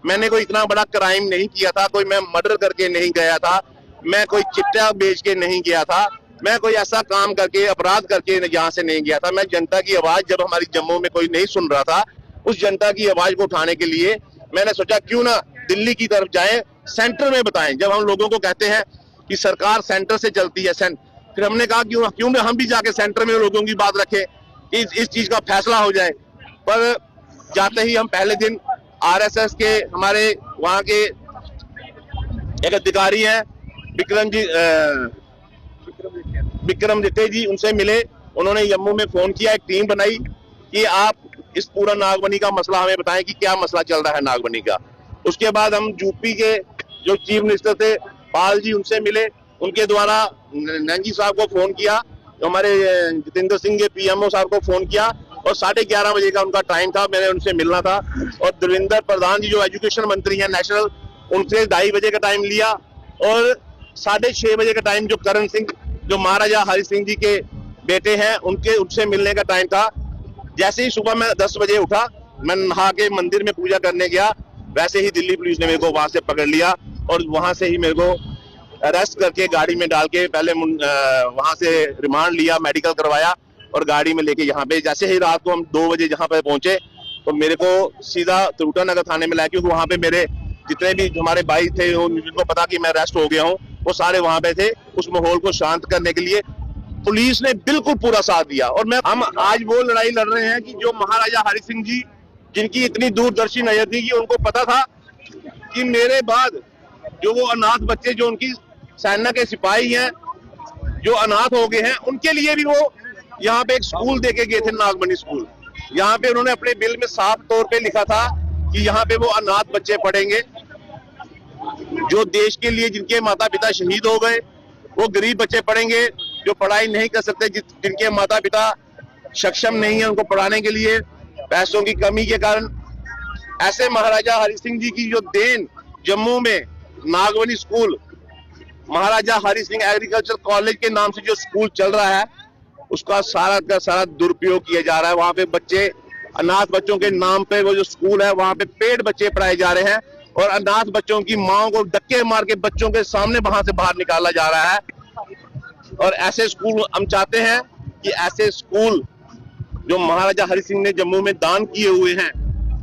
मैंने कोई इतना बड़ा क्राइम नहीं किया था, कोई मैं मर्डर करके नहीं गया था, मैं कोई चिट्टा बेच के नहीं गया था, मैं कोई ऐसा काम करके अपराध करके यहाँ से नहीं गया था। मैं जनता की आवाज, जब हमारी जम्मू में कोई नहीं सुन रहा था, उस जनता की आवाज को उठाने के लिए मैंने सोचा क्यों ना दिल्ली की तरफ जाएं, सेंटर में बताएं। जब हम लोगों को कहते हैं कि सरकार सेंटर से चलती है, फिर हमने कहा क्यों हम भी जाके सेंटर में लोगों की बात रखें, इस चीज का फैसला हो जाए। पर जाते ही हम पहले दिन आरएसएस के हमारे वहां के एक अधिकारी हैं विक्रम जिते जी, उनसे मिले। उन्होंने जम्मू में फोन किया, एक टीम बनाई कि आप इस पूरा नागबनी का मसला हमें बताएं कि क्या मसला चल रहा है नागबनी का। उसके बाद हम यूपी के जो चीफ मिनिस्टर थे पाल जी, उनसे मिले। उनके द्वारा नंगी साहब को फोन किया, हमारे जितेंद्र सिंह के पीएमओ साहब को फोन किया, और 11:30 बजे का उनका टाइम था, मैंने उनसे मिलना था। और देवेंद्र प्रधान जी जो एजुकेशन मंत्री हैं नेशनल, उनसे 2:30 बजे का टाइम लिया, और 6:30 बजे का टाइम जो करण सिंह जो महाराजा हरि सिंह जी के बेटे हैं उनसे मिलने का टाइम था। जैसे ही सुबह मैं 10 बजे उठा, मैं नहा के मंदिर में पूजा करने गया, वैसे ही दिल्ली पुलिस ने मेरे को वहां से पकड़ लिया और वहां से ही मेरे को अरेस्ट करके गाड़ी में डाल के पहले वहां से रिमांड लिया, मेडिकल करवाया और गाड़ी में लेके यहाँ पे, जैसे ही रात को हम 2 बजे जहाँ पे पहुंचे तो मेरे को सीधा त्रुटा नगर थाने में लाया, क्योंकि वहां पे मेरे जितने भी हमारे भाई थे जिनको पता कि मैं अरेस्ट हो गया हूँ, वो सारे वहां पे थे। उस माहौल को शांत करने के लिए पुलिस ने बिल्कुल पूरा साथ दिया। और हम आज वो लड़ाई लड़ रहे हैं कि जो महाराजा हरि सिंह जी, जिनकी इतनी दूरदर्शी नजर थी कि उनको पता था कि मेरे बाद जो वो अनाथ बच्चे जो उनकी सेना के सिपाही हैं जो अनाथ हो गए हैं, उनके लिए भी वो यहाँ पे एक स्कूल देके गए थे, नागबनी स्कूल। यहाँ पे उन्होंने अपने बिल में साफ तौर पे लिखा था कि यहाँ पे वो अनाथ बच्चे पढ़ेंगे जो देश के लिए, जिनके माता पिता शहीद हो गए, वो गरीब बच्चे पढ़ेंगे जो पढ़ाई नहीं कर सकते, जिनके माता पिता सक्षम नहीं है उनको पढ़ाने के लिए पैसों की कमी के कारण। ऐसे महाराजा हरि सिंह जी की जो देन, जम्मू में नागबनी स्कूल, महाराजा हरि सिंह एग्रीकल्चर कॉलेज के नाम से जो स्कूल चल रहा है, उसका सारा का सारा दुरुपयोग किया जा रहा है। वहां पे बच्चे, अनाथ बच्चों के नाम पे वो जो स्कूल है, वहां पे पेड बच्चे पढ़ाए जा रहे हैं और अनाथ बच्चों की माओ को धक्के मार के बच्चों के सामने वहां से बाहर निकाला जा रहा है। और ऐसे स्कूल हम चाहते हैं कि ऐसे स्कूल जो महाराजा हरि सिंह ने जम्मू में दान किए हुए हैं,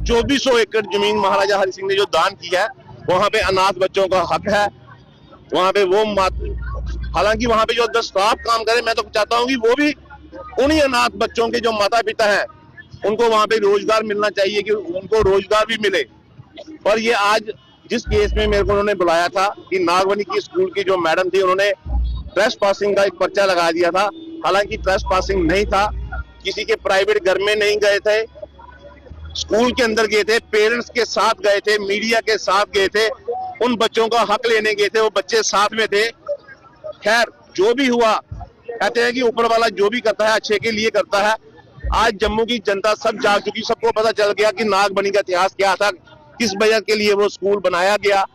2400 एकड़ जमीन महाराजा हरि सिंह ने जो दान की है, वहां पे अनाथ बच्चों का हक है। वहां पे वो हालांकि वहां पे जो 10 स्टाफ काम करे, मैं तो चाहता हूं कि वो भी उन्हीं अनाथ बच्चों के जो माता पिता हैं उनको वहां पे रोजगार मिलना चाहिए, कि उनको रोजगार भी मिले। पर ये आज जिस केस में मेरे को उन्होंने बुलाया था कि नागबनी की स्कूल की जो मैडम थी, उन्होंने ट्रेस पासिंग का एक पर्चा लगा दिया था। हालांकि ट्रेस पासिंग नहीं था, किसी के प्राइवेट घर में नहीं गए थे, स्कूल के अंदर गए थे, पेरेंट्स के साथ गए थे, मीडिया के साथ गए थे, उन बच्चों का हक लेने गए थे, वो बच्चे साथ में थे। खैर जो भी हुआ, कहते हैं कि ऊपर वाला जो भी करता है अच्छे के लिए करता है। आज जम्मू की जनता सब जाग चुकी, सबको पता चल गया कि नागबनी का इतिहास क्या था, किस वजह के लिए वो स्कूल बनाया गया,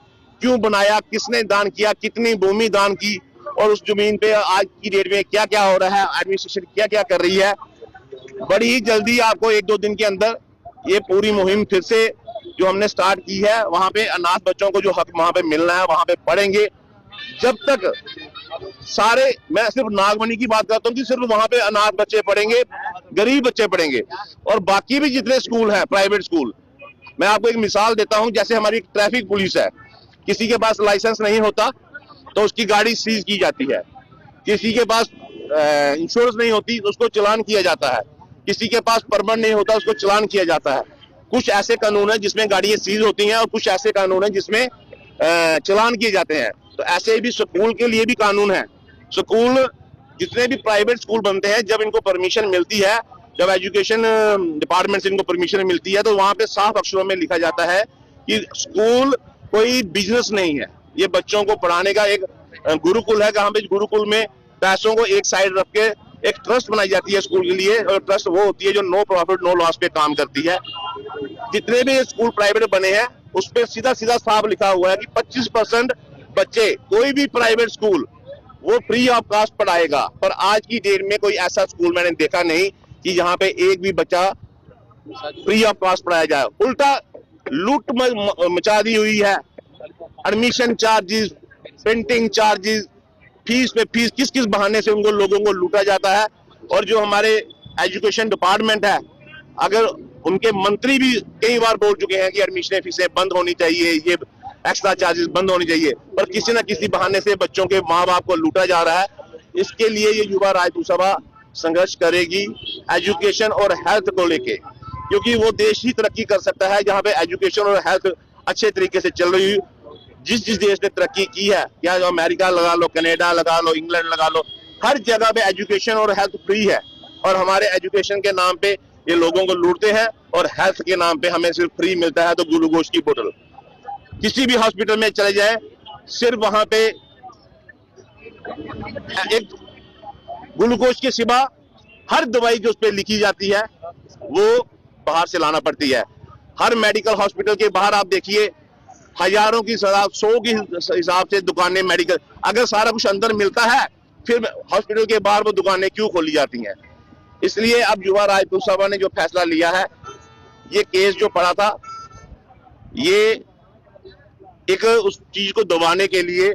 क्यों बनाया, किसने दान किया, कितनी भूमि दान की, और उस जमीन पे आज की डेट में क्या क्या हो रहा है, एडमिनिस्ट्रेशन क्या क्या कर रही है। बड़ी ही जल्दी आपको 1-2 दिन के अंदर ये पूरी मुहिम फिर से जो हमने स्टार्ट की है, वहां पे अनाथ बच्चों को जो हक वहां पे मिलना है वहां पे पढ़ेंगे। जब तक सारे, मैं सिर्फ नागबनी की बात करता हूँ कि सिर्फ वहां पे अनाथ बच्चे पढ़ेंगे, गरीब बच्चे पढ़ेंगे, और बाकी भी जितने स्कूल हैं प्राइवेट स्कूल, मैं आपको एक मिसाल देता हूं। जैसे हमारी ट्रैफिक पुलिस है, किसी के पास लाइसेंस नहीं होता तो उसकी गाड़ी सीज की जाती है, किसी के पास इंश्योरेंस नहीं होती तो उसको चालान किया जाता है, किसी के पास परमिट नहीं होता उसको चालान किया जाता है। कुछ ऐसे कानून है जिसमें गाड़ियां सीज होती हैं और कुछ ऐसे कानून है जिसमें चालान किए जाते हैं। तो ऐसे भी स्कूल के लिए भी कानून है। स्कूल, जितने भी प्राइवेट स्कूल बनते हैं, जब इनको परमिशन मिलती है, जब एजुकेशन डिपार्टमेंट से इनको परमिशन मिलती है, तो वहां पे साफ अक्षरों में लिखा जाता है कि स्कूल कोई बिजनेस नहीं है, ये बच्चों को पढ़ाने का एक गुरुकुल है। जहाँ पे गुरुकुल में पैसों को एक साइड रख के एक ट्रस्ट बनाई जाती है स्कूल के लिए, और ट्रस्ट वो होती है जो नो प्रॉफिट नो लॉस पे काम करती है। जितने भी स्कूल प्राइवेट बने हैं उस पर सीधा सीधा साफ लिखा हुआ है कि 25% बच्चे, कोई भी प्राइवेट स्कूल वो फ्री ऑफ कॉस्ट पढ़ाएगा। पर आज की डेट में कोई ऐसा स्कूल मैंने देखा नहीं कि यहाँ पे एक भी बच्चा फ्री ऑफ कॉस्ट पढ़ाया जाए। उल्टा लूट मचा दी हुई है। Admission charges, printing charges, fees पे फीस, किस किस बहाने से उनको लोगों को लूटा जाता है। और जो हमारे एजुकेशन डिपार्टमेंट है, अगर उनके मंत्री भी कई बार बोल चुके हैं कि एडमिशन फीसें बंद होनी चाहिए, ये एक्स्ट्रा चार्जेस बंद होनी चाहिए, पर किसी न किसी बहाने से बच्चों के माँ बाप को लूटा जा रहा है। इसके लिए ये युवा राजदूत सभा संघर्ष करेगी एजुकेशन और हेल्थ को लेके, क्योंकि वो देश ही तरक्की कर सकता है जहां पे एजुकेशन और हेल्थ अच्छे तरीके से चल रही। जिस जिस देश ने तरक्की की है, या जो अमेरिका लगा लो, कनाडा लगा लो, इंग्लैंड लगा लो, हर जगह पे एजुकेशन और हेल्थ फ्री है। और हमारे एजुकेशन के नाम पे ये लोगों को लूटते हैं और हेल्थ के नाम पे हमें सिर्फ फ्री मिलता है तो ग्लूकोज की बोतल। किसी भी हॉस्पिटल में चले जाए, सिर्फ वहां पे एक ग्लूकोज के सिवा हर दवाई जो उस पर लिखी जाती है वो बाहर से लाना पड़ती है। हर मेडिकल हॉस्पिटल के बाहर आप देखिए, हजारों की, 100 की हिसाब से दुकानें मेडिकल। अगर सारा कुछ अंदर मिलता है, फिर हॉस्पिटल के बाहर वो दुकानें क्यों खोली जाती हैं? इसलिए अब युवा राजदूत सभा ने जो फैसला लिया है, ये केस जो पड़ा था, ये एक उस चीज को दबाने के लिए